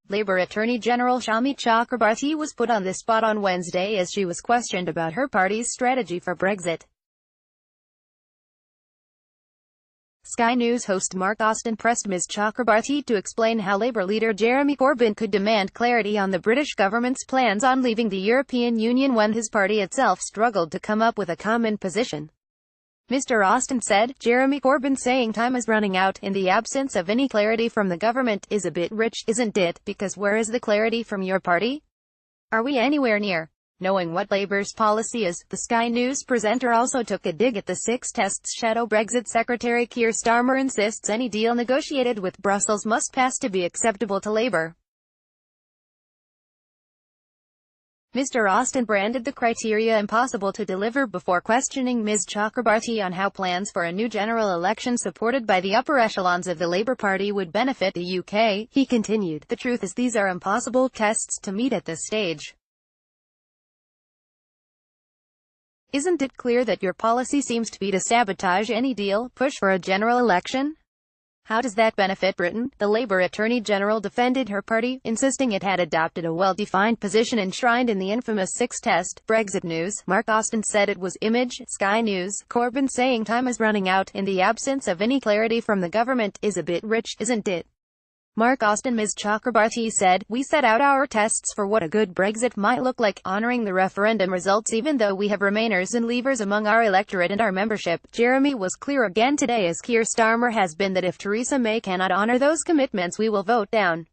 Labour Attorney General Shami Chakrabarti was put on the spot on Wednesday as she was questioned about her party's strategy for Brexit. Sky News host Mark Austin pressed Ms Chakrabarti to explain how Labour leader Jeremy Corbyn could demand clarity on the British government's plans on leaving the European Union when his party itself struggled to come up with a common position. Mr. Austin said, "Jeremy Corbyn saying time is running out in the absence of any clarity from the government is a bit rich, isn't it? Because where is the clarity from your party? Are we anywhere near knowing what Labour's policy is?" The Sky News presenter also took a dig at the Six Tests shadow Brexit Secretary Keir Starmer insists any deal negotiated with Brussels must pass to be acceptable to Labour. Mr. Austin branded the criteria impossible to deliver before questioning Ms Chakrabarti on how plans for a new general election supported by the upper echelons of the Labour Party would benefit the UK. He continued, "The truth is these are impossible tests to meet at this stage. Isn't it clear that your policy seems to be to sabotage any deal, push for a general election? How does that benefit Britain?" The Labour Attorney General defended her party, insisting it had adopted a well-defined position enshrined in the infamous six-test. Brexit News, Mark Austin said it was Image. Sky News, Corbyn saying time is running out in the absence of any clarity from the government is a bit rich, isn't it? Mark Austin. Ms Chakrabarti said, "We set out our tests for what a good Brexit might look like, honouring the referendum results even though we have Remainers and Leavers among our electorate and our membership." Jeremy was clear again today, as Keir Starmer has been, that if Theresa May cannot honour those commitments we will vote down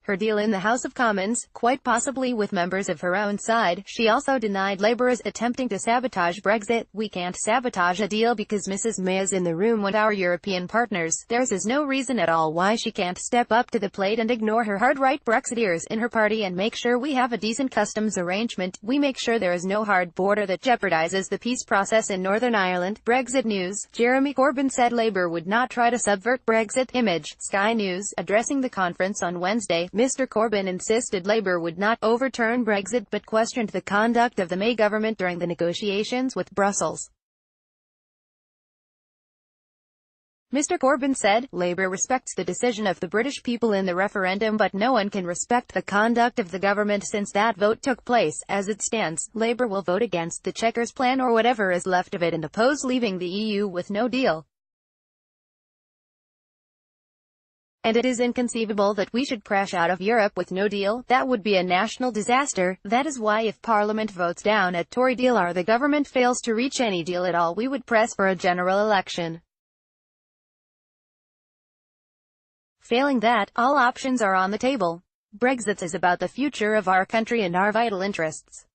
her deal in the House of Commons, quite possibly with members of her own side. She also denied Labour is attempting to sabotage Brexit. "We can't sabotage a deal because Mrs May is in the room with our European partners. There's no reason at all why she can't step up to the plate and ignore her hard-right Brexiteers in her party and make sure we have a decent customs arrangement. We make sure there is no hard border that jeopardizes the peace process in Northern Ireland." Brexit News, Jeremy Corbyn said Labour would not try to subvert Brexit. Image, Sky News, addressing the conference on Wednesday, Mr. Corbyn insisted Labour would not overturn Brexit but questioned the conduct of the May government during the negotiations with Brussels. Mr. Corbyn said, "Labour respects the decision of the British people in the referendum, but no one can respect the conduct of the government since that vote took place. As it stands, Labour will vote against the Chequers plan or whatever is left of it and oppose leaving the EU with no deal. And it is inconceivable that we should crash out of Europe with no deal. That would be a national disaster. That is why if Parliament votes down a Tory deal or the government fails to reach any deal at all, we would press for a general election. Failing that, all options are on the table. Brexit is about the future of our country and our vital interests.